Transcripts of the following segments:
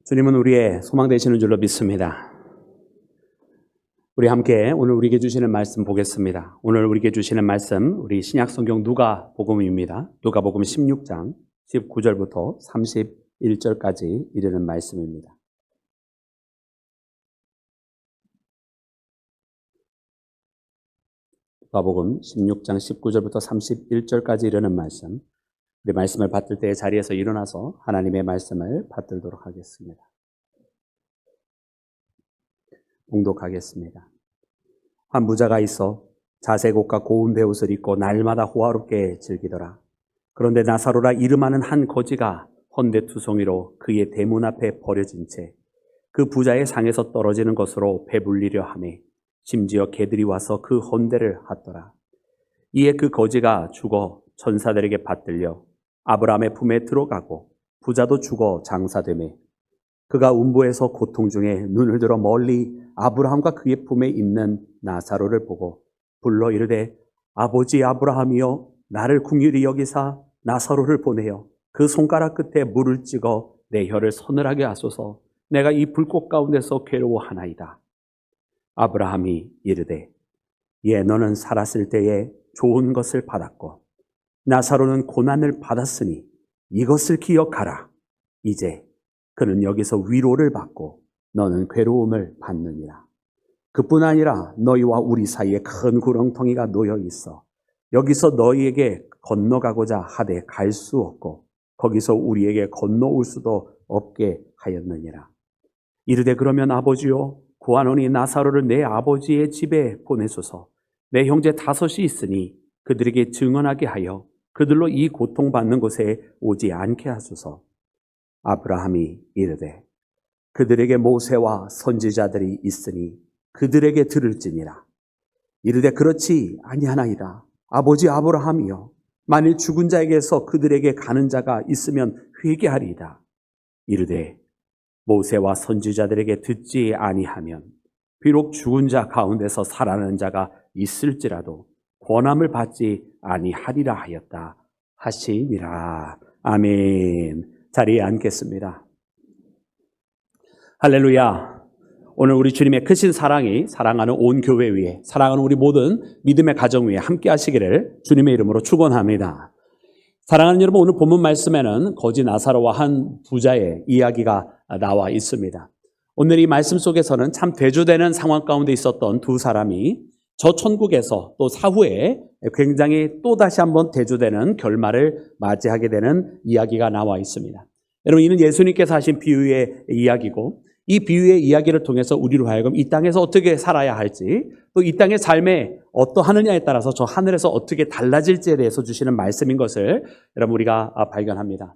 주님은 우리의 소망 되시는 줄로 믿습니다. 우리 함께 오늘 우리에게 주시는 말씀 보겠습니다. 오늘 우리에게 주시는 말씀 우리 신약성경 누가복음입니다. 누가복음 16장 19절부터 31절까지 이르는 말씀입니다. 누가복음 16장 19절부터 31절까지 이르는 말씀, 우리 말씀을 받들 때 자리에서 일어나서 하나님의 말씀을 받들도록 하겠습니다. 봉독하겠습니다. 한 부자가 있어 자색옷과 고운 베옷을 입고 날마다 호화롭게 즐기더라. 그런데 나사로라 이름하는 한 거지가 헌데투성이로 그의 대문 앞에 버려진 채 그 부자의 상에서 떨어지는 것으로 배불리려 하매 심지어 개들이 와서 그 헌데를 핫더라. 이에 그 거지가 죽어 천사들에게 받들려 아브라함의 품에 들어가고 부자도 죽어 장사되매 그가 음부에서 고통 중에 눈을 들어 멀리 아브라함과 그의 품에 있는 나사로를 보고 불러 이르되 아버지 아브라함이여 나를 긍휼히 여기사 나사로를 보내어 그 손가락 끝에 물을 찍어 내 혀를 서늘하게 하소서. 내가 이 불꽃 가운데서 괴로워하나이다. 아브라함이 이르되 예 너는 살았을 때에 좋은 것을 받았고 나사로는 고난을 받았으니 이것을 기억하라. 이제 그는 여기서 위로를 받고 너는 괴로움을 받느니라. 그뿐 아니라 너희와 우리 사이에 큰 구렁텅이가 놓여 있어 여기서 너희에게 건너가고자 하되 갈 수 없고 거기서 우리에게 건너올 수도 없게 하였느니라. 이르되 그러면 아버지요 구하노니 나사로를 내 아버지의 집에 보내소서. 내 형제 5이 있으니 그들에게 증언하게 하여 그들로 이 고통받는 곳에 오지 않게 하소서. 아브라함이 이르되 그들에게 모세와 선지자들이 있으니 그들에게 들을지니라. 이르되 그렇지 아니하나이다. 아버지 아브라함이여 만일 죽은 자에게서 그들에게 가는 자가 있으면 회개하리이다. 이르되 모세와 선지자들에게 듣지 아니하면 비록 죽은 자 가운데서 살아나는 자가 있을지라도 권함을 받지 아니하리라 하였다 하시니라. 아멘. 자리에 앉겠습니다. 할렐루야. 오늘 우리 주님의 크신 사랑이 사랑하는 온 교회 위에, 사랑하는 우리 모든 믿음의 가정 위에 함께 하시기를 주님의 이름으로 축원합니다. 사랑하는 여러분, 오늘 본문 말씀에는 거지 나사로와 한 부자의 이야기가 나와 있습니다. 오늘 이 말씀 속에서는 참 대조되는 상황 가운데 있었던 두 사람이 저 천국에서 또 사후에 굉장히 또 다시 한번 대조되는 결말을 맞이하게 되는 이야기가 나와 있습니다. 여러분, 이는 예수님께서 하신 비유의 이야기고 이 비유의 이야기를 통해서 우리로 하여금 이 땅에서 어떻게 살아야 할지 또 이 땅의 삶에 어떠하느냐에 따라서 저 하늘에서 어떻게 달라질지에 대해서 주시는 말씀인 것을 여러분 우리가 발견합니다.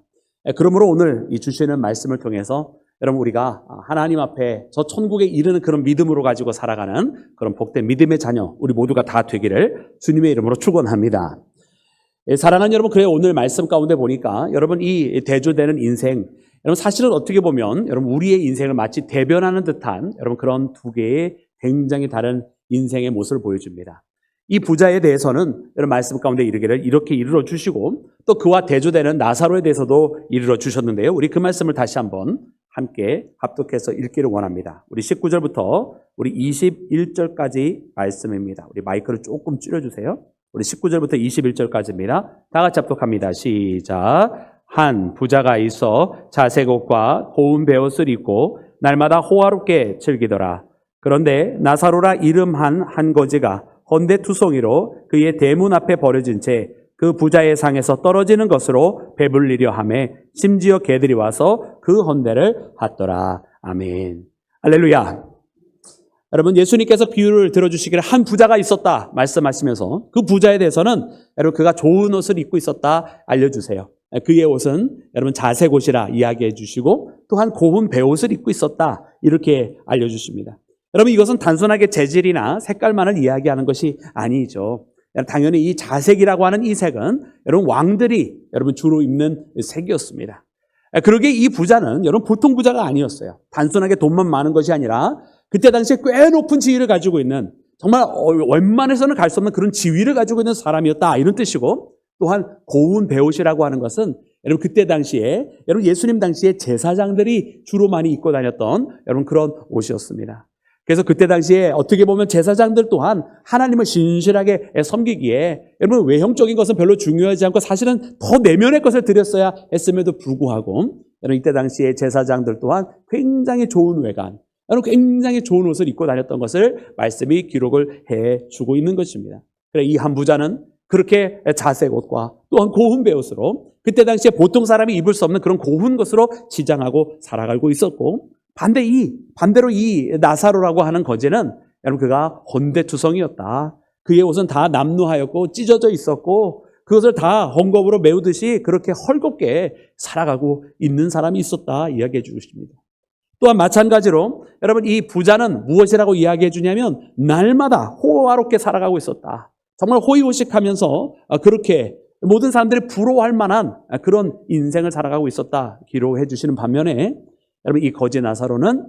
그러므로 오늘 이 주시는 말씀을 통해서 여러분 우리가 하나님 앞에 저 천국에 이르는 그런 믿음으로 가지고 살아가는 그런 복된 믿음의 자녀 우리 모두가 다 되기를 주님의 이름으로 축원합니다. 사랑하는 여러분, 그래 오늘 말씀 가운데 보니까 여러분 이 대조되는 인생, 여러분 사실은 어떻게 보면 여러분 우리의 인생을 마치 대변하는 듯한 여러분 그런 두 개의 굉장히 다른 인생의 모습을 보여줍니다. 이 부자에 대해서는 여러분 말씀 가운데 이르기를 이렇게 이르러 주시고 또 그와 대조되는 나사로에 대해서도 이르러 주셨는데요. 우리 그 말씀을 다시 한번 함께 합독해서 읽기를 원합니다. 우리 19절부터 우리 21절까지 말씀입니다. 우리 마이크를 조금 줄여주세요. 우리 19절부터 21절까지입니다. 다 같이 합독합니다. 시작. 한 부자가 있어 자색옷과 고운 베옷을 입고 날마다 호화롭게 즐기더라. 그런데 나사로라 이름한 한 거지가 헌데투성이로 그의 대문 앞에 버려진 채 그 부자의 상에서 떨어지는 것으로 배불리려 하매 심지어 개들이 와서 그 헌데를 핫더라. 아멘. 할렐루야. 여러분 예수님께서 비유를 들어주시기를 한 부자가 있었다 말씀하시면서 그 부자에 대해서는 여러분 그가 좋은 옷을 입고 있었다 알려주세요. 그의 옷은 여러분 자색 옷이라 이야기해 주시고 또한 고운 베옷을 입고 있었다 이렇게 알려주십니다. 여러분 이것은 단순하게 재질이나 색깔만을 이야기하는 것이 아니죠. 당연히 이 자색이라고 하는 이 색은 여러분 왕들이 여러분 주로 입는 색이었습니다. 그러기에 이 부자는 여러분 보통 부자가 아니었어요. 단순하게 돈만 많은 것이 아니라 그때 당시에 꽤 높은 지위를 가지고 있는 정말 웬만해서는 갈 수 없는 그런 지위를 가지고 있는 사람이었다 이런 뜻이고 또한 고운 베옷이라고 하는 것은 여러분 그때 당시에 여러분 예수님 당시에 제사장들이 주로 많이 입고 다녔던 여러분 그런 옷이었습니다. 그래서 그때 당시에 어떻게 보면 제사장들 또한 하나님을 신실하게 섬기기에 여러분 외형적인 것은 별로 중요하지 않고 사실은 더 내면의 것을 드렸어야 했음에도 불구하고 여러분 이때 당시에 제사장들 또한 굉장히 좋은 외관, 여러분 굉장히 좋은 옷을 입고 다녔던 것을 말씀이 기록을 해주고 있는 것입니다. 그래 이 한 부자는 그렇게 자색 옷과 또한 고운 베옷으로 그때 당시에 보통 사람이 입을 수 없는 그런 고운 것으로 치장하고 살아가고 있었고 반대로 이 나사로라고 하는 거지는 여러분 그가 혼대투성이었다. 그의 옷은 다 남루하였고 찢어져 있었고 그것을 다 헝겊으로 메우듯이 그렇게 헐겁게 살아가고 있는 사람이 있었다 이야기해 주고 싶습니다. 또한 마찬가지로 여러분 이 부자는 무엇이라고 이야기해 주냐면 날마다 호화롭게 살아가고 있었다. 정말 호의호식하면서 그렇게 모든 사람들이 부러워할 만한 그런 인생을 살아가고 있었다 기록해 주시는 반면에 여러분 이 거지 나사로는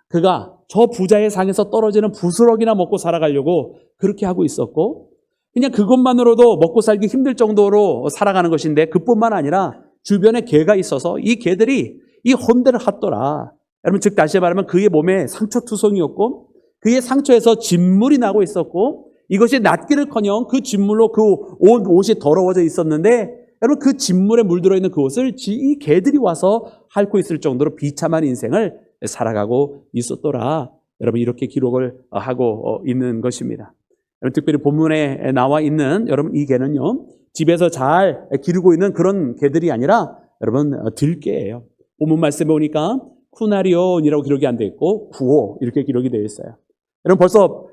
그가 저 부자의 상에서 떨어지는 부스럭이나 먹고 살아가려고 그렇게 하고 있었고 그냥 그것만으로도 먹고 살기 힘들 정도로 살아가는 것인데 그뿐만 아니라 주변에 개가 있어서 이 개들이 이 헌대를 핫더라. 여러분 즉 다시 말하면 그의 몸에 상처투성이었고 그의 상처에서 진물이 나고 있었고 이것이 낫기를커녕 그 진물로 그 옷이 더러워져 있었는데 여러분 그 진물에 물들어 있는 그 옷을 이 개들이 와서 핥고 있을 정도로 비참한 인생을 살아가고 있었더라. 여러분 이렇게 기록을 하고 있는 것입니다. 여러분 특별히 본문에 나와 있는 여러분 이 개는요 집에서 잘 기르고 있는 그런 개들이 아니라 여러분 들개예요. 본문 말씀에 보니까 쿠나리온이라고 기록이 안 되어 있고 구호 이렇게 기록이 되어 있어요. 여러분 벌써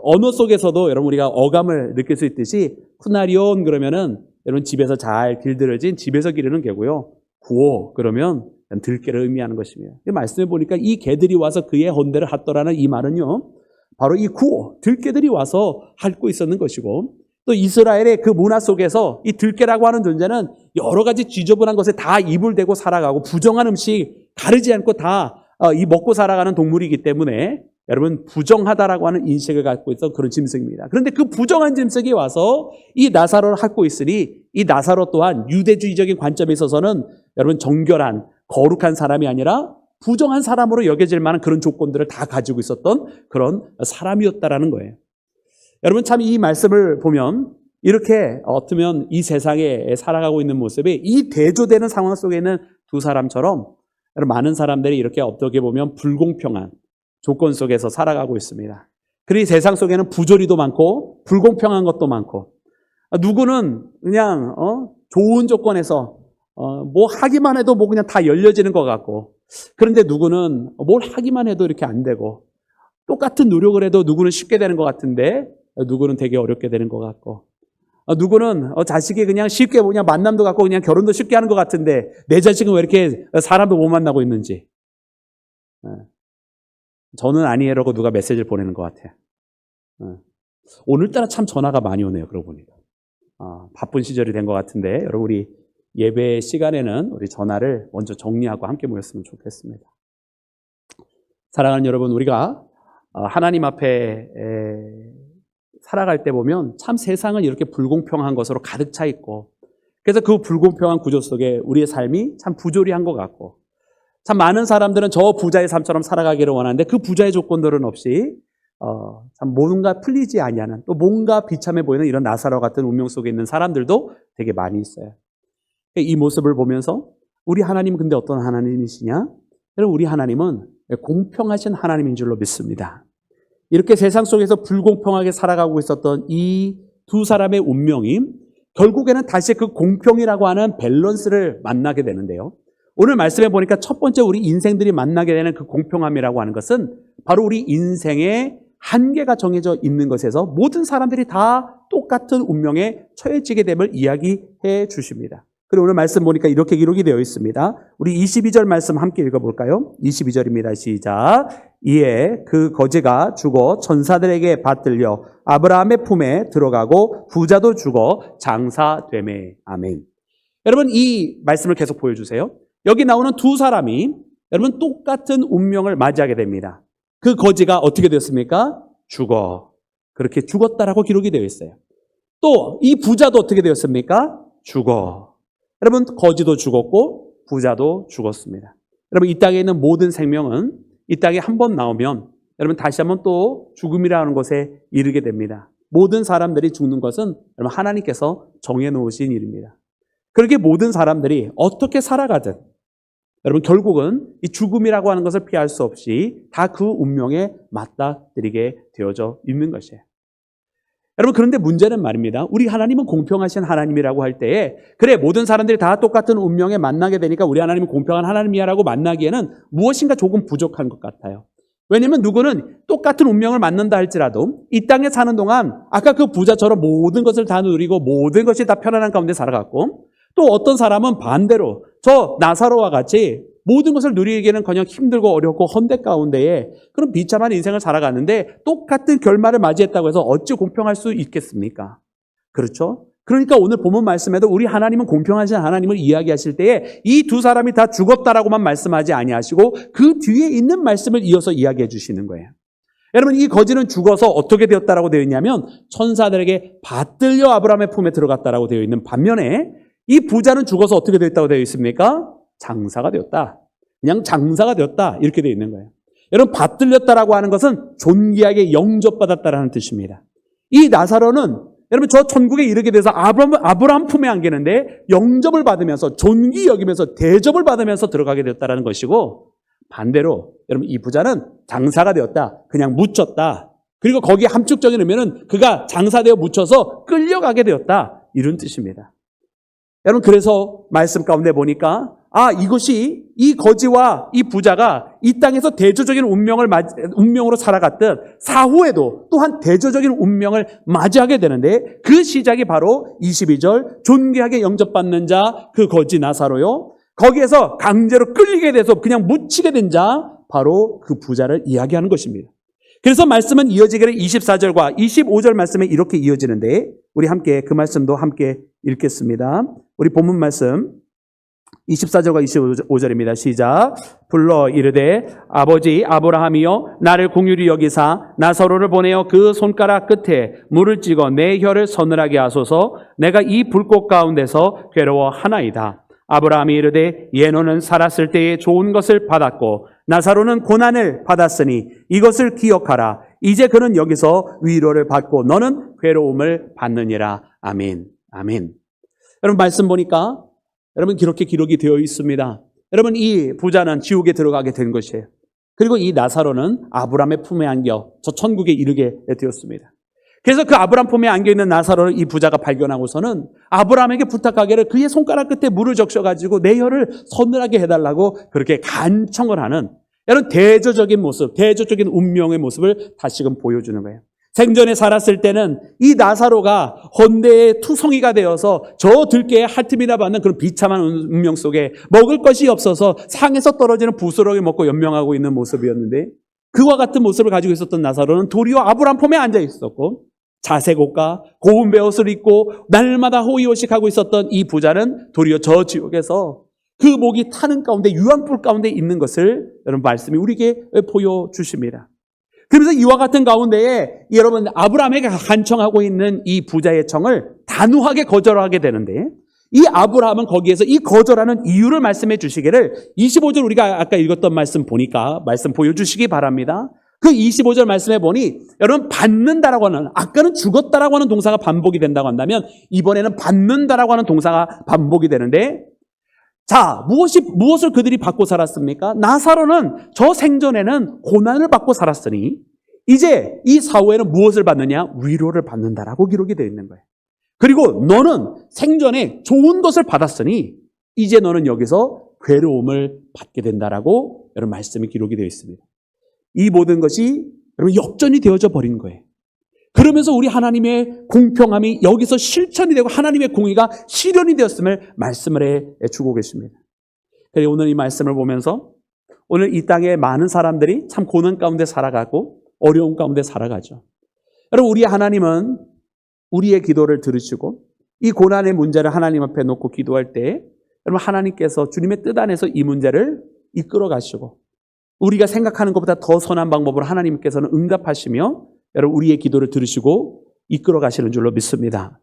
언어 속에서도 여러분 우리가 어감을 느낄 수 있듯이 쿠나리온 그러면은 여러분 집에서 잘 길들여진 집에서 기르는 개고요. 구호 그러면 들개를 의미하는 것입니다. 말씀해 보니까 이 개들이 와서 그의 헌대를 핫더라는 이 말은요. 바로 이 구호, 들개들이 와서 핥고 있었는 것이고 또 이스라엘의 그 문화 속에서 이 들개라고 하는 존재는 여러 가지 지저분한 것에 다 입을 대고 살아가고 부정한 음식 가르지 않고 다 이 먹고 살아가는 동물이기 때문에 여러분 부정하다라고 하는 인식을 갖고 있어 그런 짐승입니다. 그런데 그 부정한 짐승이 와서 이 나사로를 핥고 있으니 이 나사로 또한 유대주의적인 관점에 있어서는 여러분 정결한 거룩한 사람이 아니라 부정한 사람으로 여겨질 만한 그런 조건들을 다 가지고 있었던 그런 사람이었다라는 거예요. 여러분 참 이 말씀을 보면 이렇게 어쩌면 이 세상에 살아가고 있는 모습이 이 대조되는 상황 속에 있는 두 사람처럼 많은 사람들이 이렇게 어떻게 보면 불공평한 조건 속에서 살아가고 있습니다. 그리고 세상 속에는 부조리도 많고 불공평한 것도 많고 누구는 그냥 좋은 조건에서 뭐 하기만 해도 뭐 그냥 다 열려지는 것 같고 그런데 누구는 뭘 하기만 해도 이렇게 안 되고 똑같은 노력을 해도 누구는 쉽게 되는 것 같은데 누구는 되게 어렵게 되는 것 같고 누구는 자식이 그냥 쉽게 그냥 만남도 갖고 그냥 결혼도 쉽게 하는 것 같은데 내 자식은 왜 이렇게 사람도 못 만나고 있는지 저는 아니에요라고 누가 메시지를 보내는 것 같아요. 오늘따라 참 전화가 많이 오네요. 그러고 보니까 바쁜 시절이 된 것 같은데 여러분 우리 예배 시간에는 우리 전화를 먼저 정리하고 함께 모였으면 좋겠습니다. 사랑하는 여러분 우리가 하나님 앞에 살아갈 때 보면 참 세상은 이렇게 불공평한 것으로 가득 차 있고 그래서 그 불공평한 구조 속에 우리의 삶이 참 부조리한 것 같고 참 많은 사람들은 저 부자의 삶처럼 살아가기를 원하는데 그 부자의 조건들은 없이 참 뭔가 풀리지 아니하는 또 뭔가 비참해 보이는 이런 나사로 같은 운명 속에 있는 사람들도 되게 많이 있어요. 이 모습을 보면서 우리 하나님 근데 어떤 하나님이시냐? 여러분 우리 하나님은 공평하신 하나님인 줄로 믿습니다. 이렇게 세상 속에서 불공평하게 살아가고 있었던 이 두 사람의 운명이 결국에는 다시 그 공평이라고 하는 밸런스를 만나게 되는데요. 오늘 말씀해 보니까 첫 번째 우리 인생들이 만나게 되는 그 공평함이라고 하는 것은 바로 우리 인생의 한계가 정해져 있는 것에서 모든 사람들이 다 똑같은 운명에 처해지게 됨을 이야기해 주십니다. 그리고 오늘 말씀 보니까 이렇게 기록이 되어 있습니다. 우리 22절 말씀 함께 읽어볼까요? 22절입니다. 시작. 이에 그 거지가 죽어 천사들에게 받들려 아브라함의 품에 들어가고 부자도 죽어 장사되매. 아멘. 여러분 이 말씀을 계속 보여주세요. 여기 나오는 두 사람이 여러분 똑같은 운명을 맞이하게 됩니다. 그 거지가 어떻게 되었습니까? 죽어. 그렇게 죽었다라고 기록이 되어 있어요. 또 이 부자도 어떻게 되었습니까? 죽어. 여러분, 거지도 죽었고 부자도 죽었습니다. 여러분, 이 땅에 있는 모든 생명은 이 땅에 한 번 나오면 여러분 다시 한번 또 죽음이라는 곳에 이르게 됩니다. 모든 사람들이 죽는 것은 여러분 하나님께서 정해놓으신 일입니다. 그렇게 모든 사람들이 어떻게 살아가든 여러분 결국은 이 죽음이라고 하는 것을 피할 수 없이 다 그 운명에 맞닥뜨리게 되어져 있는 것이에요. 여러분, 그런데 문제는 말입니다. 우리 하나님은 공평하신 하나님이라고 할 때에 그래, 모든 사람들이 다 똑같은 운명에 만나게 되니까 우리 하나님은 공평한 하나님이야라고 만나기에는 무엇인가 조금 부족한 것 같아요. 왜냐하면 누구는 똑같은 운명을 만난다 할지라도 이 땅에 사는 동안 아까 그 부자처럼 모든 것을 다 누리고 모든 것이 다 편안한 가운데 살아갔고, 또 어떤 사람은 반대로 저 나사로와 같이 모든 것을 누리기에는커녕 힘들고 어렵고 헌데 가운데에 그런 비참한 인생을 살아갔는데 똑같은 결말을 맞이했다고 해서 어찌 공평할 수 있겠습니까? 그렇죠? 그러니까 오늘 본문 말씀에도 우리 하나님은 공평하신 하나님을 이야기하실 때에 이 두 사람이 다 죽었다라고만 말씀하지 아니하시고 그 뒤에 있는 말씀을 이어서 이야기해 주시는 거예요. 여러분, 이 거지는 죽어서 어떻게 되었다라고 되어 있냐면 천사들에게 받들려 아브라함의 품에 들어갔다라고 되어 있는 반면에 이 부자는 죽어서 어떻게 되었다고 되어 있습니까? 장사가 되었다. 그냥 장사가 되었다. 이렇게 되어 있는 거예요. 여러분, 받들렸다라고 하는 것은 존귀하게 영접받았다라는 뜻입니다. 이 나사로는 여러분 저 천국에 이르게 돼서 아브라함 품에 안기는데 영접을 받으면서 존귀 여기면서 대접을 받으면서 들어가게 되었다라는 것이고, 반대로 여러분 이 부자는 장사가 되었다. 그냥 묻혔다. 그리고 거기에 함축적인 의미는 그가 장사되어 묻혀서 끌려가게 되었다. 이런 뜻입니다. 여러분, 그래서 말씀 가운데 보니까 이것이 이 거지와 이 부자가 이 땅에서 대조적인 운명으로 살아갔듯 사후에도 또한 대조적인 운명을 맞이하게 되는데 그 시작이 바로 22절 존귀하게 영접받는 자 그 거지 나사로요. 거기에서 강제로 끌리게 돼서 그냥 묻히게 된 자 바로 그 부자를 이야기하는 것입니다. 그래서 말씀은 이어지기를 24절과 25절 말씀에 이렇게 이어지는데 우리 함께 그 말씀도 함께 읽겠습니다. 우리 본문 말씀 24절과 25절입니다. 시작. 불러 이르되 아버지 아브라함이여 나를 긍휼히 여기사 나사로를 보내어 그 손가락 끝에 물을 찍어 내 혀를 서늘하게 하소서. 내가 이 불꽃 가운데서 괴로워하나이다. 아브라함이 이르되 예노는 살았을 때에 좋은 것을 받았고 나사로는 고난을 받았으니 이것을 기억하라. 이제 그는 여기서 위로를 받고 너는 괴로움을 받느니라. 아멘. 아멘. 여러분, 말씀 보니까 여러분 그렇게 기록이 되어 있습니다. 여러분, 이 부자는 지옥에 들어가게 된 것이에요. 그리고 이 나사로는 아브라함의 품에 안겨 저 천국에 이르게 되었습니다. 그래서 그 아브라함 품에 안겨있는 나사로를 이 부자가 발견하고서는 아브라함에게 부탁하기를 그의 손가락 끝에 물을 적셔가지고 내 혀를 서늘하게 해달라고 그렇게 간청을 하는 여러분 대조적인 모습, 대조적인 운명의 모습을 다시금 보여주는 거예요. 생전에 살았을 때는 이 나사로가 헌대의 투성이가 되어서 저 들깨에 핥음이나 받는 그런 비참한 운명 속에 먹을 것이 없어서 상에서 떨어지는 부스러기 먹고 연명하고 있는 모습이었는데, 그와 같은 모습을 가지고 있었던 나사로는 도리어 아브라함 품에 앉아 있었고 자색 옷과 고운 베옷을 입고 날마다 호의호식하고 있었던 이 부자는 도리어 저 지옥에서 그 목이 타는 가운데 유황불 가운데 있는 것을 여러분 말씀이 우리에게 보여주십니다. 그래서 이와 같은 가운데에 여러분 아브라함에게 간청하고 있는 이 부자의 청을 단호하게 거절하게 되는데, 이 아브라함은 거기에서 이 거절하는 이유를 말씀해 주시기를 25절 우리가 아까 읽었던 말씀 보니까 말씀 보여주시기 바랍니다. 그 25절 말씀해 보니 여러분 받는다라고 하는, 아까는 죽었다라고 하는 동사가 반복이 된다고 한다면 이번에는 받는다라고 하는 동사가 반복이 되는데, 자, 무엇을 그들이 받고 살았습니까? 나사로는 저 생전에는 고난을 받고 살았으니 이제 이 사후에는 무엇을 받느냐? 위로를 받는다라고 기록이 되어 있는 거예요. 그리고 너는 생전에 좋은 것을 받았으니 이제 너는 여기서 괴로움을 받게 된다라고 여러분 말씀이 기록이 되어 있습니다. 이 모든 것이 여러분 역전이 되어져 버린 거예요. 그러면서 우리 하나님의 공평함이 여기서 실천이 되고 하나님의 공의가 실현이 되었음을 말씀을 해주고 계십니다. 그래서 오늘 이 말씀을 보면서 오늘 이 땅에 많은 사람들이 참 고난 가운데 살아가고 어려움 가운데 살아가죠. 여러분, 우리 하나님은 우리의 기도를 들으시고 이 고난의 문제를 하나님 앞에 놓고 기도할 때 여러분 하나님께서 주님의 뜻 안에서 이 문제를 이끌어 가시고 우리가 생각하는 것보다 더 선한 방법으로 하나님께서는 응답하시며 여러분 우리의 기도를 들으시고 이끌어 가시는 줄로 믿습니다.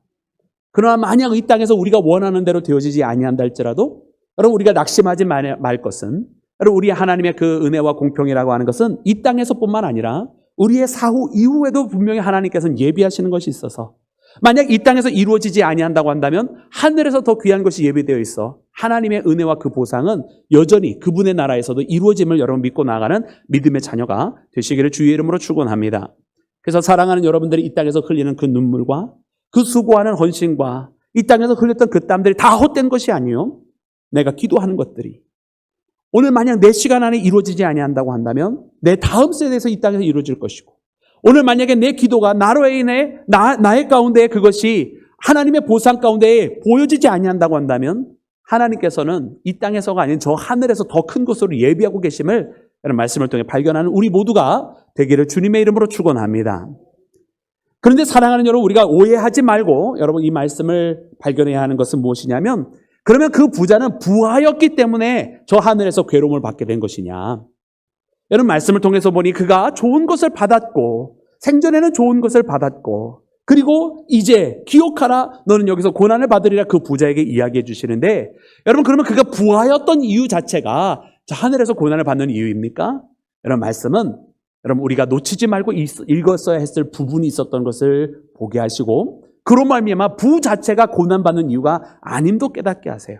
그러나 만약 이 땅에서 우리가 원하는 대로 되어지지 아니한다 할지라도 여러분 우리가 낙심하지 말 것은 여러분 우리 하나님의 그 은혜와 공평이라고 하는 것은 이 땅에서뿐만 아니라 우리의 사후 이후에도 분명히 하나님께서는 예비하시는 것이 있어서 만약 이 땅에서 이루어지지 아니한다고 한다면 하늘에서 더 귀한 것이 예비되어 있어 하나님의 은혜와 그 보상은 여전히 그분의 나라에서도 이루어짐을 여러분 믿고 나아가는 믿음의 자녀가 되시기를 주의 이름으로 축원합니다. 그래서 사랑하는 여러분들이 이 땅에서 흘리는 그 눈물과 그 수고하는 헌신과 이 땅에서 흘렸던 그 땀들이 다 헛된 것이 아니요 내가 기도하는 것들이 오늘 만약 내 시간 안에 이루어지지 아니한다고 한다면 내 다음 세대에서 이 땅에서 이루어질 것이고 오늘 만약에 내 기도가 나로 인해 나의 가운데 그것이 하나님의 보상 가운데 보여지지 아니한다고 한다면 하나님께서는 이 땅에서가 아닌 저 하늘에서 더 큰 것으로 예비하고 계심을 이런 말씀을 통해 발견하는 우리 모두가 되기를 주님의 이름으로 축원합니다. 그런데 사랑하는 여러분 우리가 오해하지 말고 여러분 이 말씀을 발견해야 하는 것은 무엇이냐면 그러면 그 부자는 부하였기 때문에 저 하늘에서 괴로움을 받게 된 것이냐. 여러분 말씀을 통해서 보니 그가 좋은 것을 받았고 생전에는 좋은 것을 받았고 그리고 이제 기억하라 너는 여기서 고난을 받으리라 그 부자에게 이야기해 주시는데 여러분 그러면 그가 부하였던 이유 자체가 저 하늘에서 고난을 받는 이유입니까? 여러분 말씀은 여러분 우리가 놓치지 말고 읽었어야 했을 부분이 있었던 것을 보게 하시고 그로 말미암아 부 자체가 고난받는 이유가 아님도 깨닫게 하세요.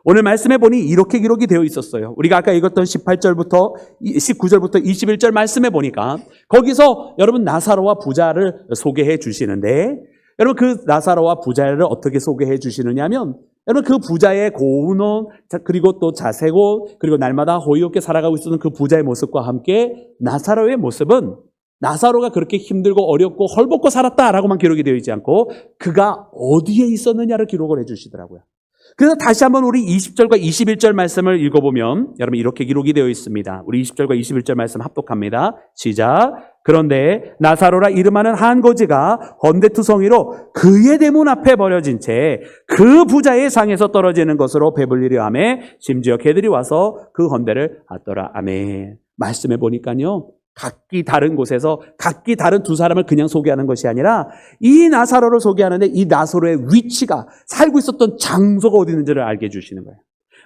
오늘 말씀해 보니 이렇게 기록이 되어 있었어요. 우리가 아까 읽었던 18절부터 19절부터 21절 말씀해 보니까 거기서 여러분 나사로와 부자를 소개해 주시는데 여러분 그 나사로와 부자를 어떻게 소개해 주시느냐 하면 여러분 그 부자의 고운함 그리고 또 자세고 그리고 날마다 호의롭게 살아가고 있었던 그 부자의 모습과 함께 나사로의 모습은 나사로가 그렇게 힘들고 어렵고 헐벗고 살았다라고만 기록이 되어 있지 않고 그가 어디에 있었느냐를 기록을 해 주시더라고요. 그래서 다시 한번 우리 20절과 21절 말씀을 읽어보면 여러분 이렇게 기록이 되어 있습니다. 우리 20절과 21절 말씀 합독합니다. 시작. 그런데 나사로라 이름하는 한 거지가 헌데투성이로 그의 대문 앞에 버려진 채 그 부자의 상에서 떨어지는 것으로 배불리려 하며 심지어 개들이 와서 그 헌데를 앗더라. 아멘. 말씀해 보니까요. 각기 다른 곳에서 각기 다른 두 사람을 그냥 소개하는 것이 아니라 이 나사로를 소개하는데 이 나사로의 위치가 살고 있었던 장소가 어디 있는지를 알게 해주시는 거예요.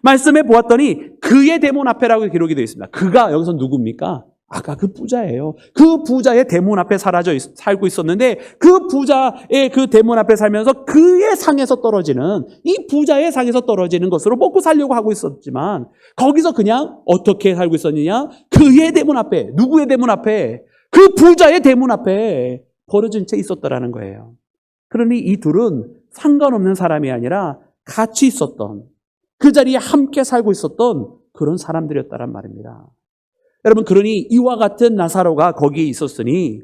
말씀해 보았더니 그의 대문 앞에라고 기록이 되어 있습니다. 그가 여기서 누굽니까? 아까 그 부자예요. 그 부자의 대문 앞에 살고 있었는데 그 부자의 그 대문 앞에 살면서 그의 상에서 떨어지는 이 부자의 상에서 떨어지는 것으로 먹고 살려고 하고 있었지만 거기서 그냥 어떻게 살고 있었느냐? 그의 대문 앞에 누구의 대문 앞에? 그 부자의 대문 앞에 버려진 채 있었더라는 거예요. 그러니 이 둘은 상관없는 사람이 아니라 같이 있었던 그 자리에 함께 살고 있었던 그런 사람들이었다란 말입니다. 여러분 그러니 이와 같은 나사로가 거기에 있었으니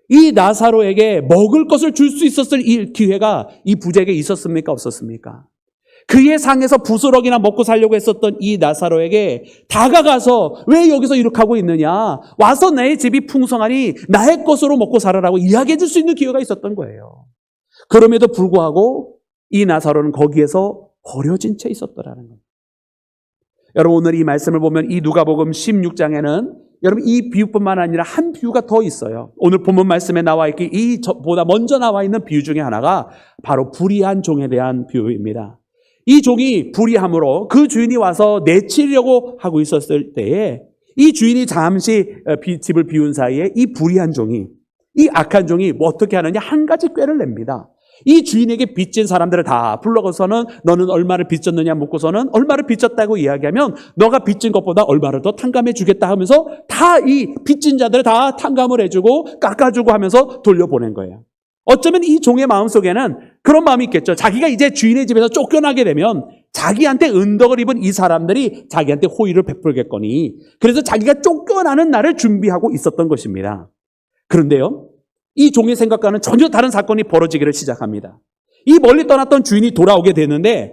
이 나사로에게 먹을 것을 줄 수 있었을 이 기회가 이 부자에게 있었습니까? 없었습니까? 그의 상에서 부스럭이나 먹고 살려고 했었던 이 나사로에게 다가가서 왜 여기서 이렇게 하고 있느냐? 와서 내 집이 풍성하니 나의 것으로 먹고 살아라고 이야기해 줄 수 있는 기회가 있었던 거예요. 그럼에도 불구하고 이 나사로는 거기에서 버려진 채 있었더라는 겁니다. 여러분 오늘 이 말씀을 보면 이 누가복음 16장에는 여러분 이 비유뿐만 아니라 한 비유가 더 있어요. 오늘 본문 말씀에 나와 있기 이보다 먼저 나와 있는 비유 중에 하나가 바로 불의한 종에 대한 비유입니다. 이 종이 불의함으로 그 주인이 와서 내치려고 하고 있었을 때에 이 주인이 잠시 집을 비운 사이에 이 불의한 종이 이 악한 종이 뭐 어떻게 하느냐 한 가지 꾀를 냅니다. 이 주인에게 빚진 사람들을 다 불러서는 너는 얼마를 빚졌느냐 묻고서는 얼마를 빚졌다고 이야기하면 너가 빚진 것보다 얼마를 더 탕감해 주겠다 하면서 다 이 빚진 자들을 다 탕감을 해주고 깎아주고 하면서 돌려보낸 거예요. 어쩌면 이 종의 마음속에는 그런 마음이 있겠죠. 자기가 이제 주인의 집에서 쫓겨나게 되면 자기한테 은덕을 입은 이 사람들이 자기한테 호의를 베풀겠거니 그래서 자기가 쫓겨나는 날을 준비하고 있었던 것입니다. 그런데요. 이 종의 생각과는 전혀 다른 사건이 벌어지기를 시작합니다. 이 멀리 떠났던 주인이 돌아오게 되는데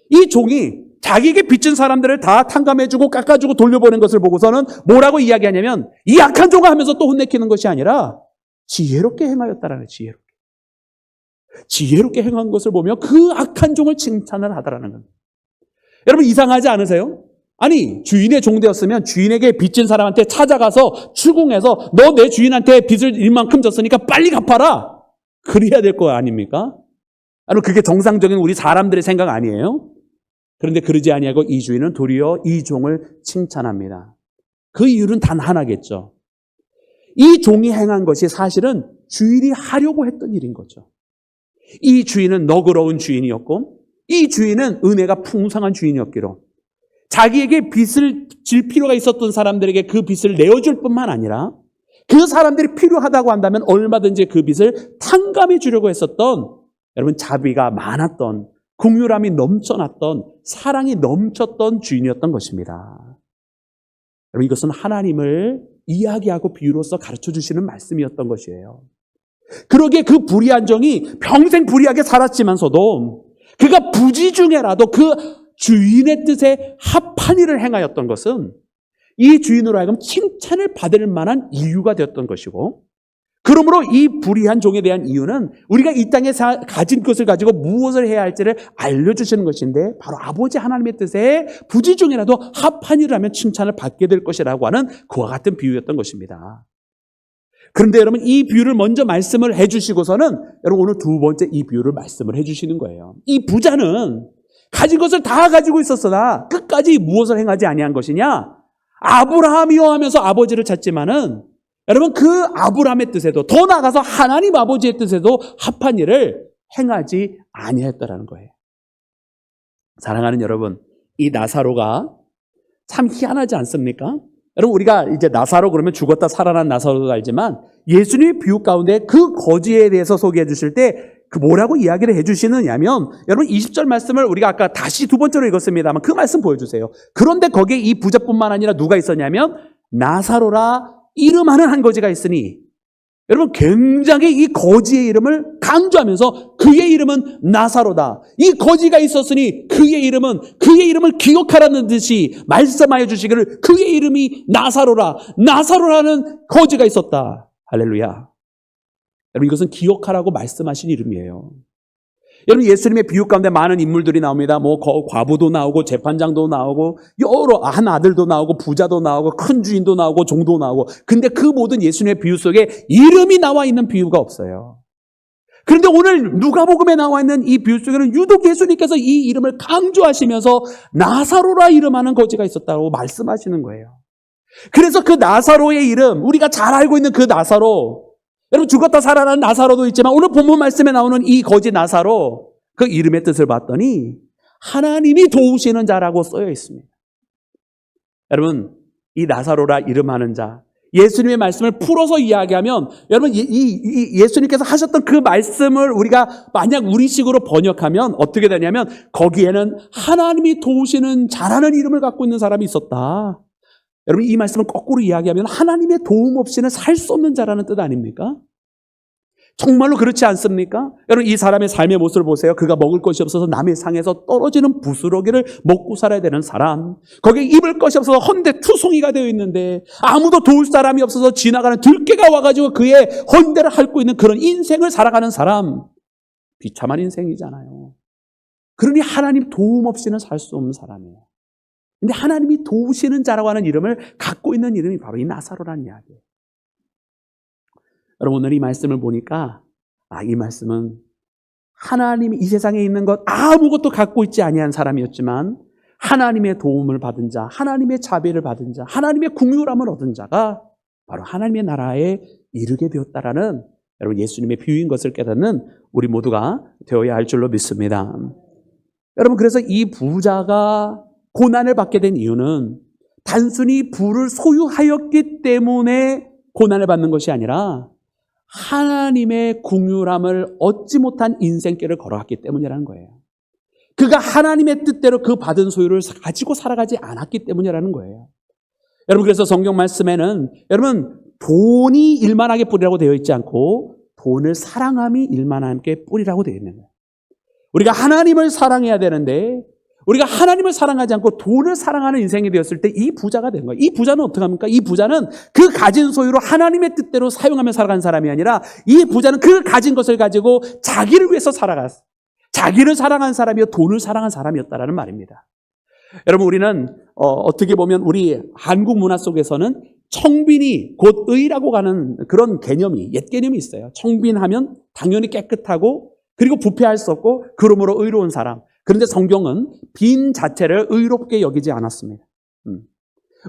이 종이 자기에게 빚진 사람들을 다 탕감해주고 깎아주고 돌려보낸 것을 보고서는 뭐라고 이야기하냐면 이 악한 종아 하면서 또 혼내키는 것이 아니라 지혜롭게 행하였다라는 지혜롭게 행한 것을 보며 그 악한 종을 칭찬을 하더라는 겁니다. 여러분 이상하지 않으세요? 아니 주인의 종 되었으면 주인에게 빚진 사람한테 찾아가서 추궁해서 너 내 주인한테 빚을 이만큼 졌으니까 빨리 갚아라 그래야 될 거 아닙니까? 여러분, 그게 정상적인 우리 사람들의 생각 아니에요? 그런데 그러지 아니하고 이 주인은 도리어 이 종을 칭찬합니다. 그 이유는 단 하나겠죠. 이 종이 행한 것이 사실은 주인이 하려고 했던 일인 거죠. 이 주인은 너그러운 주인이었고 이 주인은 은혜가 풍성한 주인이었기로 자기에게 빚을 질 필요가 있었던 사람들에게 그 빚을 내어줄 뿐만 아니라 그 사람들이 필요하다고 한다면 얼마든지 그 빚을 탕감해 주려고 했었던, 여러분, 자비가 많았던, 긍휼함이 넘쳐났던, 사랑이 넘쳤던 주인이었던 것입니다. 여러분, 이것은 하나님을 이야기하고 비유로서 가르쳐 주시는 말씀이었던 것이에요. 그러기에 그 불의한 종이 평생 불의하게 살았지만서도 그가 부지 중에라도 그 주인의 뜻에 합한 일을 행하였던 것은 이 주인으로 하여금 칭찬을 받을 만한 이유가 되었던 것이고, 그러므로 이 불의한 종에 대한 이유는 우리가 이 땅에 가진 것을 가지고 무엇을 해야 할지를 알려주시는 것인데, 바로 아버지 하나님의 뜻에 부지 중에라도 합한 일을 하면 칭찬을 받게 될 것이라고 하는 그와 같은 비유였던 것입니다. 그런데 여러분, 이 비유를 먼저 말씀을 해주시고서는 여러분 오늘 두 번째 이 비유를 말씀을 해주시는 거예요. 이 부자는 가진 것을 다 가지고 있었으나 끝까지 무엇을 행하지 아니한 것이냐? 아브라함이요 하면서 아버지를 찾지만은 여러분, 그 아브라함의 뜻에도 더 나아가서 하나님 아버지의 뜻에도 합한 일을 행하지 아니했다라는 거예요. 사랑하는 여러분, 이 나사로가 참 희한하지 않습니까? 여러분, 우리가 이제 나사로 그러면 죽었다 살아난 나사로도 알지만 예수님의 비유 가운데 그 거지에 대해서 소개해 주실 때 그 뭐라고 이야기를 해 주시느냐면, 여러분 20절 말씀을 우리가 아까 다시 두 번째로 읽었습니다만 그 말씀 보여주세요. 그런데 거기에 이 부자뿐만 아니라 누가 있었냐면 나사로라 이름하는 한 거지가 있으니, 여러분 굉장히 이 거지의 이름을 강조하면서 그의 이름은 나사로다. 이 거지가 있었으니 그의 이름을 기억하라는 듯이 말씀하여 주시기를 그의 이름이 나사로라. 나사로라는 거지가 있었다. 할렐루야. 여러분, 이것은 기억하라고 말씀하신 이름이에요. 여러분, 예수님의 비유 가운데 많은 인물들이 나옵니다. 뭐 과부도 나오고 재판장도 나오고 여러 한 아들도 나오고 부자도 나오고 큰 주인도 나오고 종도 나오고, 근데 그 모든 예수님의 비유 속에 이름이 나와 있는 비유가 없어요. 그런데 오늘 누가복음에 나와 있는 이 비유 속에는 유독 예수님께서 이 이름을 강조하시면서 나사로라 이름하는 거지가 있었다고 말씀하시는 거예요. 그래서 그 나사로의 이름, 우리가 잘 알고 있는 그 나사로, 여러분 죽었다 살아난 나사로도 있지만 오늘 본문 말씀에 나오는 이 거지 나사로, 그 이름의 뜻을 봤더니 하나님이 도우시는 자라고 쓰여 있습니다. 여러분, 이 나사로라 이름하는 자, 예수님의 말씀을 풀어서 이야기하면 여러분 예수님께서 하셨던 그 말씀을 우리가 만약 우리식으로 번역하면 어떻게 되냐면 거기에는 하나님이 도우시는 자라는 이름을 갖고 있는 사람이 있었다. 여러분, 이 말씀을 거꾸로 이야기하면 하나님의 도움 없이는 살 수 없는 자라는 뜻 아닙니까? 정말로 그렇지 않습니까? 여러분, 이 사람의 삶의 모습을 보세요. 그가 먹을 것이 없어서 남의 상에서 떨어지는 부스러기를 먹고 살아야 되는 사람, 거기에 입을 것이 없어서 헌데투성이가 되어 있는데 아무도 도울 사람이 없어서 지나가는 들깨가 와가지고 그의 헌데를 핥고 있는 그런 인생을 살아가는 사람, 비참한 인생이잖아요. 그러니 하나님 도움 없이는 살 수 없는 사람이에요. 근데 하나님이 도우시는 자라고 하는 이름을 갖고 있는 이름이 바로 이 나사로라는 이야기예요. 여러분, 오늘 이 말씀을 보니까 이 말씀은 하나님이 이 세상에 있는 것 아무것도 갖고 있지 아니한 사람이었지만 하나님의 도움을 받은 자, 하나님의 자비를 받은 자, 하나님의 긍휼함을 얻은 자가 바로 하나님의 나라에 이르게 되었다라는, 여러분, 예수님의 비유인 것을 깨닫는 우리 모두가 되어야 할 줄로 믿습니다. 여러분, 그래서 이 부자가 고난을 받게 된 이유는 단순히 부를 소유하였기 때문에 고난을 받는 것이 아니라 하나님의 긍휼함을 얻지 못한 인생길을 걸어갔기 때문이라는 거예요. 그가 하나님의 뜻대로 그 받은 소유를 가지고 살아가지 않았기 때문이라는 거예요. 여러분, 그래서 성경 말씀에는 여러분 돈이 일만하게 뿌리라고 되어 있지 않고 돈을 사랑함이 일만하게 뿌리라고 되어 있는 거예요. 우리가 하나님을 사랑해야 되는데 우리가 하나님을 사랑하지 않고 돈을 사랑하는 인생이 되었을 때 이 부자가 된 거예요. 이 부자는 어떻게 합니까? 이 부자는 그 가진 소유로 하나님의 뜻대로 사용하며 살아가는 사람이 아니라 이 부자는 그 가진 것을 가지고 자기를 위해서 살아갔어요. 자기를 사랑한 사람이요 돈을 사랑한 사람이었다라는 말입니다. 여러분, 우리는 어떻게 보면 우리 한국 문화 속에서는 청빈이 곧 의라고 가는 그런 개념이, 옛 개념이 있어요. 청빈하면 당연히 깨끗하고 그리고 부패할 수 없고 그러므로 의로운 사람. 그런데 성경은 빈 자체를 의롭게 여기지 않았습니다.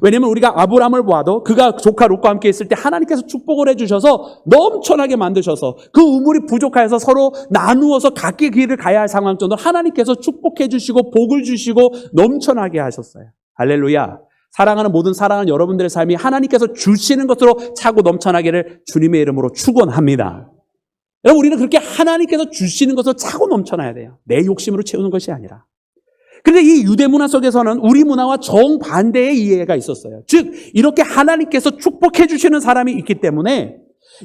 왜냐하면 우리가 아브라함을 보아도 그가 조카 롯과 함께 있을 때 하나님께서 축복을 해주셔서 넘쳐나게 만드셔서 그 우물이 부족하여서 서로 나누어서 각기 길을 가야 할 상황 정도 하나님께서 축복해 주시고 복을 주시고 넘쳐나게 하셨어요. 할렐루야. 사랑하는 모든 사랑하는 여러분들의 삶이 하나님께서 주시는 것으로 차고 넘쳐나기를 주님의 이름으로 축원합니다. 여러분, 우리는 그렇게 하나님께서 주시는 것으로 차고 넘쳐나야 돼요. 내 욕심으로 채우는 것이 아니라. 그런데 이 유대 문화 속에서는 우리 문화와 정반대의 이해가 있었어요. 즉 이렇게 하나님께서 축복해 주시는 사람이 있기 때문에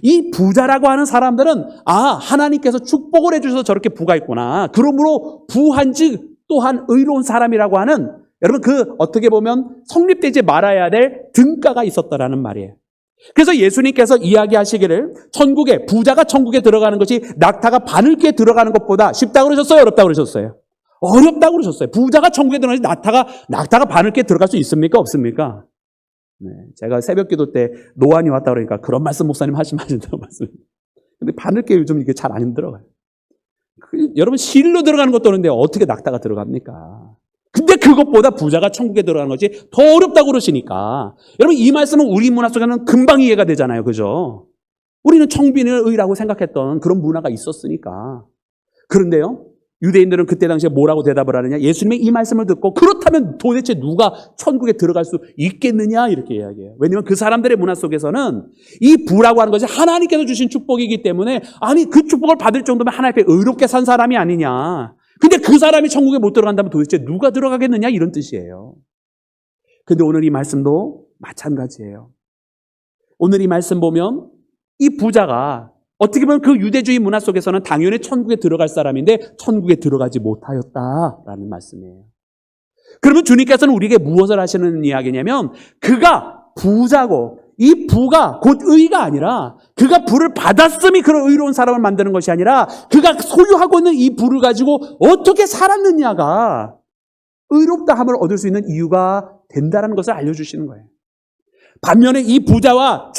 이 부자라고 하는 사람들은 하나님께서 축복을 해주셔서 저렇게 부가 있구나. 그러므로 부한즉 또한 의로운 사람이라고 하는, 여러분 그 어떻게 보면 성립되지 말아야 될 등가가 있었다라는 말이에요. 그래서 예수님께서 이야기하시기를 천국에, 부자가 천국에 들어가는 것이 낙타가 바늘귀에 들어가는 것보다 쉽다고 그러셨어요? 어렵다고 그러셨어요? 어렵다고 그러셨어요. 부자가 천국에 들어가지 낙타가 바늘귀에 들어갈 수 있습니까? 없습니까? 네, 제가 새벽 기도 때 노안이 왔다 그러니까 그런 말씀 목사님 하시면 들어봤습니다. 근데 바늘귀에 요즘 이게 잘 안 들어가요. 여러분 실로 들어가는 것도 어려운데 어떻게 낙타가 들어갑니까? 근데 그것보다 부자가 천국에 들어가는 것이 더 어렵다고 그러시니까 여러분 이 말씀은 우리 문화 속에는 금방 이해가 되잖아요. 그죠? 우리는 청빈을 의라고 생각했던 그런 문화가 있었으니까. 그런데요, 유대인들은 그때 당시에 뭐라고 대답을 하느냐? 예수님의 이 말씀을 듣고 그렇다면 도대체 누가 천국에 들어갈 수 있겠느냐? 이렇게 이야기해요. 왜냐하면 그 사람들의 문화 속에서는 이 부라고 하는 것이 하나님께서 주신 축복이기 때문에 아니 그 축복을 받을 정도면 하나님 앞에 의롭게 산 사람이 아니냐. 근데 그 사람이 천국에 못 들어간다면 도대체 누가 들어가겠느냐? 이런 뜻이에요. 근데 오늘 이 말씀도 마찬가지예요. 오늘 이 말씀 보면 이 부자가 어떻게 보면 그 유대주의 문화 속에서는 당연히 천국에 들어갈 사람인데 천국에 들어가지 못하였다라는 말씀이에요. 그러면 주님께서는 우리에게 무엇을 하시는 이야기냐면 그가 부자고 이 부가 곧 의가 아니라 그가 부를 받았음이 그런 의로운 사람을 만드는 것이 아니라 그가 소유하고 있는 이 부를 가지고 어떻게 살았느냐가 의롭다함을 얻을 수 있는 이유가 된다는 것을 알려주시는 거예요. 반면에 이 부자와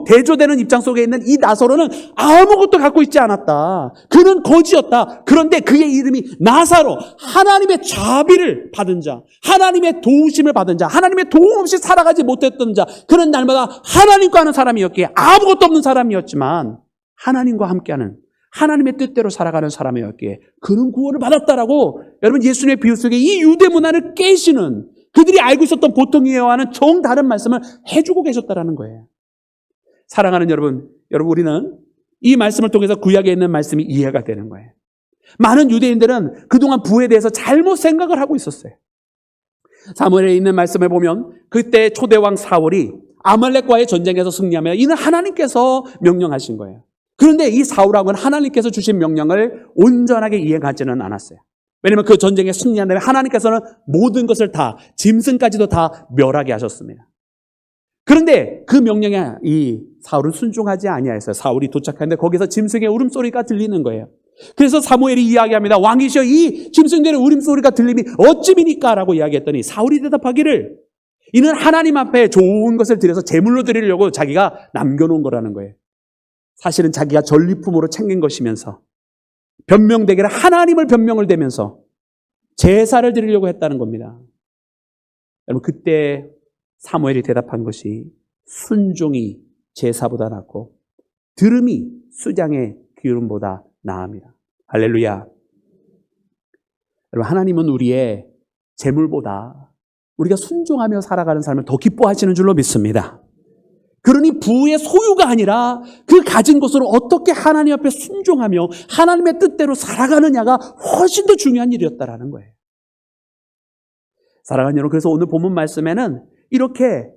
대조되는 입장 속에 있는 이 나사로는 아무것도 갖고 있지 않았다. 그는 거지였다. 그런데 그의 이름이 나사로, 하나님의 자비를 받은 자, 하나님의 도우심을 받은 자, 하나님의 도움 없이 살아가지 못했던 자, 그는 날마다 하나님과 하는 사람이었기에 아무것도 없는 사람이었지만 하나님과 함께하는 하나님의 뜻대로 살아가는 사람이었기에 그는 구원을 받았다라고 여러분 예수님의 비유 속에 이 유대 문화를 깨시는 그들이 알고 있었던 보통 이해와는 정다른 말씀을 해주고 계셨다라는 거예요. 사랑하는 여러분 우리는 이 말씀을 통해서 구약에 있는 말씀이 이해가 되는 거예요. 많은 유대인들은 그동안 부에 대해서 잘못 생각을 하고 있었어요. 사무엘에 있는 말씀을 보면 그때 초대왕 사울이 아말렉과의 전쟁에서 승리하며 이는 하나님께서 명령하신 거예요. 그런데 이 사울왕은 하나님께서 주신 명령을 온전하게 이해하지는 않았어요. 왜냐하면 그 전쟁에 승리한 다음에 하나님께서는 모든 것을 다, 짐승까지도 다 멸하게 하셨습니다. 그런데 그 명령에 이 사울은 순종하지 아니하였어요. 사울이 도착하는데 거기서 짐승의 울음소리가 들리는 거예요. 그래서 사무엘이 이야기합니다. 왕이시여 이 짐승들의 울음소리가 들림이 어찌입니까? 라고 이야기했더니 사울이 대답하기를 이는 하나님 앞에 좋은 것을 드려서 제물로 드리려고 자기가 남겨놓은 거라는 거예요. 사실은 자기가 전리품으로 챙긴 것이면서 변명되기를 하나님을 변명을 대면서 제사를 드리려고 했다는 겁니다. 여러분 그때 사무엘이 대답한 것이 순종이 제사보다 낫고 들음이 수장의 기름보다 나으니라. 할렐루야. 여러분 하나님은 우리의 재물보다 우리가 순종하며 살아가는 삶을 더 기뻐하시는 줄로 믿습니다. 그러니 부의 소유가 아니라 그 가진 것으로 어떻게 하나님 앞에 순종하며 하나님의 뜻대로 살아가느냐가 훨씬 더 중요한 일이었다라는 거예요. 사랑하는 여러분, 그래서 오늘 본문 말씀에는 이렇게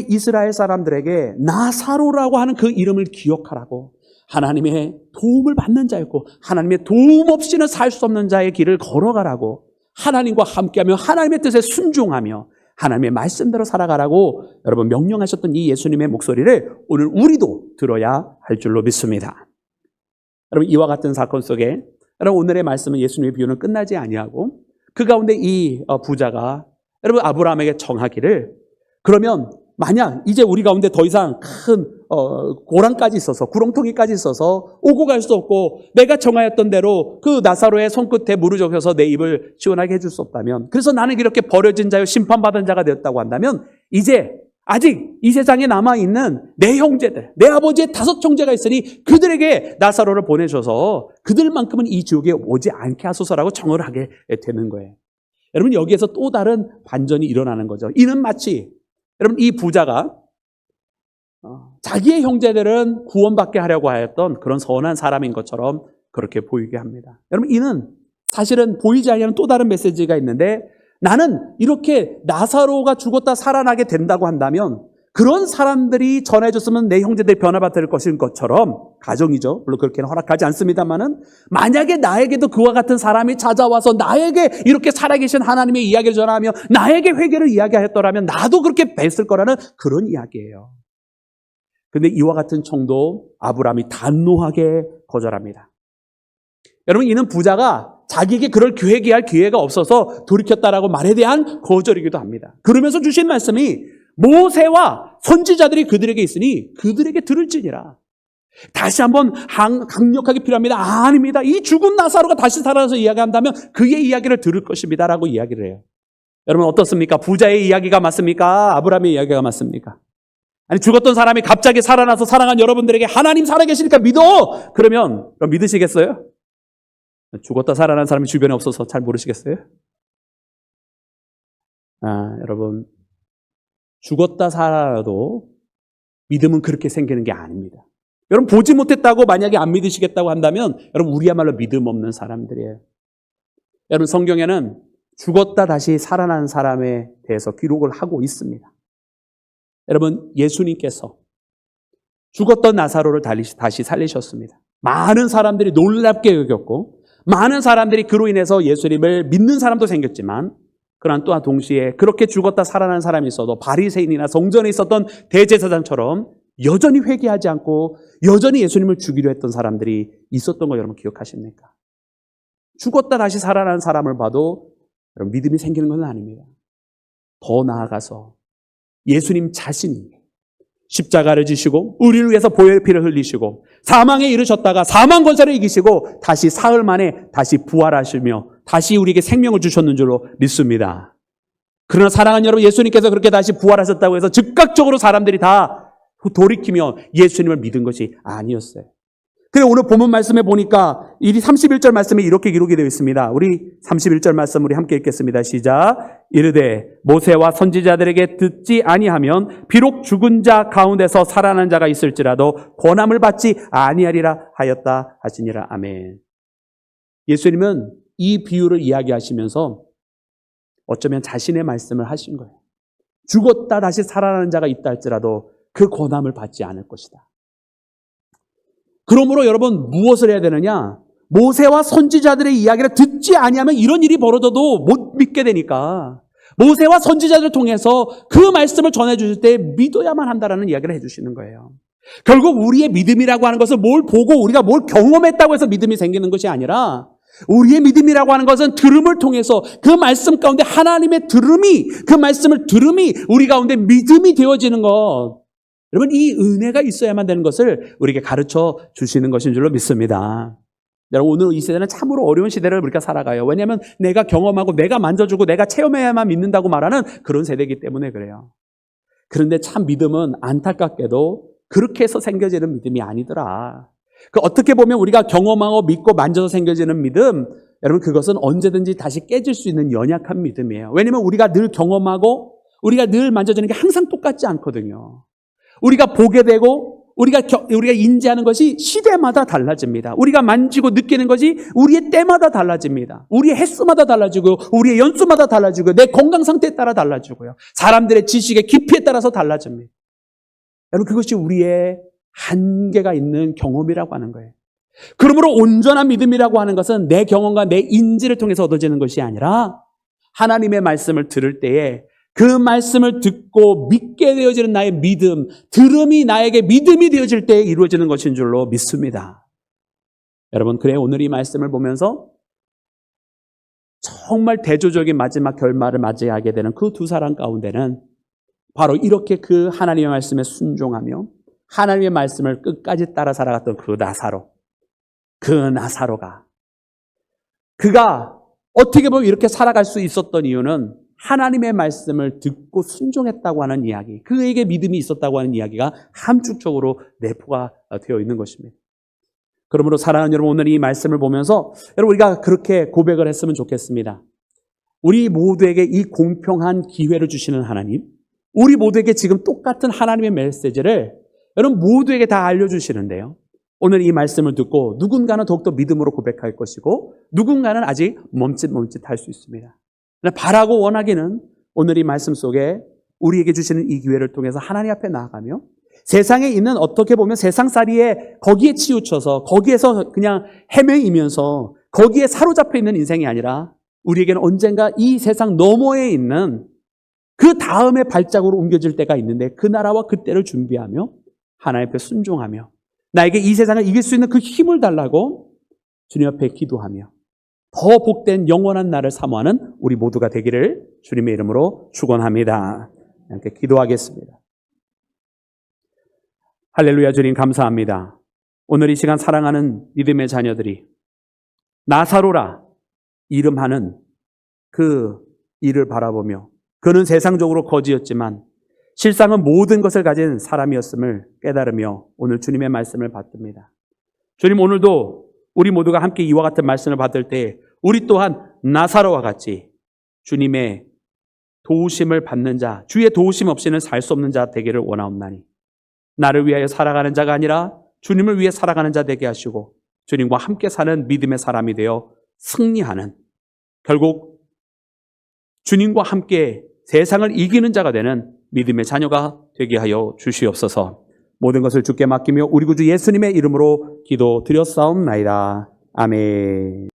이스라엘 사람들에게 나사로라고 하는 그 이름을 기억하라고 하나님의 도움을 받는 자였고 하나님의 도움 없이는 살 수 없는 자의 길을 걸어가라고 하나님과 함께하며 하나님의 뜻에 순종하며 하나님의 말씀대로 살아가라고 여러분 명령하셨던 이 예수님의 목소리를 오늘 우리도 들어야 할 줄로 믿습니다. 여러분 이와 같은 사건 속에 여러분 오늘의 말씀은 예수님의 비유는 끝나지 아니하고 그 가운데 이 부자가 여러분 아브라함에게 청하기를 그러면 만약 이제 우리 가운데 더 이상 큰 고랑까지 있어서 구렁텅이까지 있어서 오고 갈 수 없고 내가 정하였던 대로 그 나사로의 손끝에 무르적여서 내 입을 시원하게 해줄 수 없다면, 그래서 나는 이렇게 버려진 자요 심판받은 자가 되었다고 한다면, 이제 아직 이 세상에 남아있는 내 형제들, 내 아버지의 5 형제가 있으니 그들에게 나사로를 보내셔서 그들만큼은 이 지옥에 오지 않게 하소서라고 정을 하게 되는 거예요. 여러분, 여기에서 또 다른 반전이 일어나는 거죠. 이는 마치 여러분, 이 부자가 자기의 형제들은 구원받게 하려고 하였던 그런 선한 사람인 것처럼 그렇게 보이게 합니다. 여러분, 이는 사실은 보이지 않는 또 다른 메시지가 있는데, 나는 이렇게 나사로가 죽었다 살아나게 된다고 한다면 그런 사람들이 전해줬으면 내 형제들이 변화받을 것인 것처럼, 가정이죠. 물론 그렇게는 허락하지 않습니다만은, 만약에 나에게도 그와 같은 사람이 찾아와서 나에게 이렇게 살아계신 하나님의 이야기를 전하며 나에게 회개를 이야기하였더라면 나도 그렇게 뵀을 거라는 그런 이야기예요. 근데 이와 같은 청도 아브라함이 단호하게 거절합니다. 여러분, 이는 부자가 자기에게 그럴 계획해야 할 기회가 없어서 돌이켰다라고 말에 대한 거절이기도 합니다. 그러면서 주신 말씀이 모세와 선지자들이 그들에게 있으니 그들에게 들을지니라. 다시 한번 강력하게 필요합니다. 아닙니다. 이 죽은 나사로가 다시 살아나서 이야기한다면 그의 이야기를 들을 것입니다 라고 이야기를 해요. 여러분, 어떻습니까? 부자의 이야기가 맞습니까? 아브라함의 이야기가 맞습니까? 아니, 죽었던 사람이 갑자기 살아나서 사랑한 여러분들에게 하나님 살아계시니까 믿어! 그러면 믿으시겠어요? 죽었다 살아난 사람이 주변에 없어서 잘 모르시겠어요? 여러분, 죽었다 살아도 믿음은 그렇게 생기는 게 아닙니다. 여러분, 보지 못했다고 만약에 안 믿으시겠다고 한다면 여러분, 우리야말로 믿음 없는 사람들이에요. 여러분, 성경에는 죽었다 다시 살아난 사람에 대해서 기록을 하고 있습니다. 여러분, 예수님께서 죽었던 나사로를 다시 살리셨습니다. 많은 사람들이 놀랍게 여겼고 많은 사람들이 그로 인해서 예수님을 믿는 사람도 생겼지만, 그러나 또한 동시에 그렇게 죽었다 살아난 사람이 있어도 바리새인이나 성전에 있었던 대제사장처럼 여전히 회개하지 않고 여전히 예수님을 죽이려 했던 사람들이 있었던 거 여러분 기억하십니까? 죽었다 다시 살아난 사람을 봐도 여러분 믿음이 생기는 건 아닙니다. 더 나아가서 예수님 자신이 십자가를 지시고 우리를 위해서 보혈 피를 흘리시고 사망에 이르셨다가 사망 권세를 이기시고 다시 사흘 만에 다시 부활하시며 다시 우리에게 생명을 주셨는 줄로 믿습니다. 그러나 사랑하는 여러분, 예수님께서 그렇게 다시 부활하셨다고 해서 즉각적으로 사람들이 다 돌이키며 예수님을 믿은 것이 아니었어요. 그래서 오늘 본문 말씀에 보니까 이 31절 말씀에 이렇게 기록이 되어 있습니다. 우리 31절 말씀 우리 함께 읽겠습니다. 시작. 이르되 모세와 선지자들에게 듣지 아니하면 비록 죽은 자 가운데서 살아난 자가 있을지라도 권함을 받지 아니하리라 하였다 하시니라. 아멘. 예수님은 이 비유를 이야기하시면서 어쩌면 자신의 말씀을 하신 거예요. 죽었다 다시 살아나는 자가 있다 할지라도 그 권함을 받지 않을 것이다. 그러므로 여러분 무엇을 해야 되느냐? 모세와 선지자들의 이야기를 듣지 아니하면 이런 일이 벌어져도 못 믿게 되니까 모세와 선지자들을 통해서 그 말씀을 전해주실 때 믿어야만 한다라는 이야기를 해주시는 거예요. 결국 우리의 믿음이라고 하는 것은 뭘 보고 우리가 뭘 경험했다고 해서 믿음이 생기는 것이 아니라, 우리의 믿음이라고 하는 것은 들음을 통해서 그 말씀 가운데 하나님의 들음이, 그 말씀을 들음이 우리 가운데 믿음이 되어지는 것. 여러분, 이 은혜가 있어야만 되는 것을 우리에게 가르쳐 주시는 것인 줄로 믿습니다. 여러분, 오늘 이 시대는 참으로 어려운 시대를 우리가 살아가요. 왜냐하면 내가 경험하고 내가 만져주고 내가 체험해야만 믿는다고 말하는 그런 세대이기 때문에 그래요. 그런데 참 믿음은 안타깝게도 그렇게 해서 생겨지는 믿음이 아니더라. 어떻게 보면 우리가 경험하고 믿고 만져서 생겨지는 믿음, 여러분 그것은 언제든지 다시 깨질 수 있는 연약한 믿음이에요. 왜냐하면 우리가 늘 경험하고 우리가 늘 만져지는 게 항상 똑같지 않거든요. 우리가 보게 되고 우리가 인지하는 것이 시대마다 달라집니다. 우리가 만지고 느끼는 것이 우리의 때마다 달라집니다. 우리의 횟수마다 달라지고 우리의 연수마다 달라지고 내 건강 상태에 따라 달라지고요. 사람들의 지식의 깊이에 따라서 달라집니다. 여러분, 그것이 우리의 한계가 있는 경험이라고 하는 거예요. 그러므로 온전한 믿음이라고 하는 것은 내 경험과 내 인지를 통해서 얻어지는 것이 아니라 하나님의 말씀을 들을 때에 그 말씀을 듣고 믿게 되어지는 나의 믿음, 들음이 나에게 믿음이 되어질 때에 이루어지는 것인 줄로 믿습니다. 여러분, 그래 오늘 이 말씀을 보면서 정말 대조적인 마지막 결말을 맞이하게 되는 그 두 사람 가운데는 바로 이렇게 그 하나님의 말씀에 순종하며 하나님의 말씀을 끝까지 따라 살아갔던 그 나사로가 그가 어떻게 보면 이렇게 살아갈 수 있었던 이유는 하나님의 말씀을 듣고 순종했다고 하는 이야기, 그에게 믿음이 있었다고 하는 이야기가 함축적으로 내포가 되어 있는 것입니다. 그러므로 사랑하는 여러분, 오늘 이 말씀을 보면서 여러분 우리가 그렇게 고백을 했으면 좋겠습니다. 우리 모두에게 이 공평한 기회를 주시는 하나님, 우리 모두에게 지금 똑같은 하나님의 메시지를 여러분 모두에게 다 알려주시는데요. 오늘 이 말씀을 듣고 누군가는 더욱더 믿음으로 고백할 것이고 누군가는 아직 멈칫할 수 있습니다. 바라고 원하기는 오늘 이 말씀 속에 우리에게 주시는 이 기회를 통해서 하나님 앞에 나아가며 세상에 있는 어떻게 보면 세상살이에 거기에 치우쳐서 거기에서 그냥 헤매이면서 거기에 사로잡혀 있는 인생이 아니라 우리에게는 언젠가 이 세상 너머에 있는 그 다음에 발자국으로 옮겨질 때가 있는데 그 나라와 그 때를 준비하며 하나님 앞에 순종하며 나에게 이 세상을 이길 수 있는 그 힘을 달라고 주님 앞에 기도하며 더 복된 영원한 날을 사모하는 우리 모두가 되기를 주님의 이름으로 축원합니다. 함께 기도하겠습니다. 할렐루야. 주님 감사합니다. 오늘 이 시간 사랑하는 믿음의 자녀들이 나사로라 이름하는 그 일을 바라보며 그는 세상적으로 거지였지만 실상은 모든 것을 가진 사람이었음을 깨달으며 오늘 주님의 말씀을 받듭니다. 주님, 오늘도 우리 모두가 함께 이와 같은 말씀을 받을 때 우리 또한 나사로와 같이 주님의 도우심을 받는 자, 주의 도우심 없이는 살 수 없는 자 되기를 원하옵나니 나를 위하여 살아가는 자가 아니라 주님을 위해 살아가는 자 되게 하시고 주님과 함께 사는 믿음의 사람이 되어 승리하는, 결국 주님과 함께 세상을 이기는 자가 되는 믿음의 자녀가 되게 하여 주시옵소서. 모든 것을 주께 맡기며 우리 구주 예수님의 이름으로 기도드렸사옵나이다. 아멘.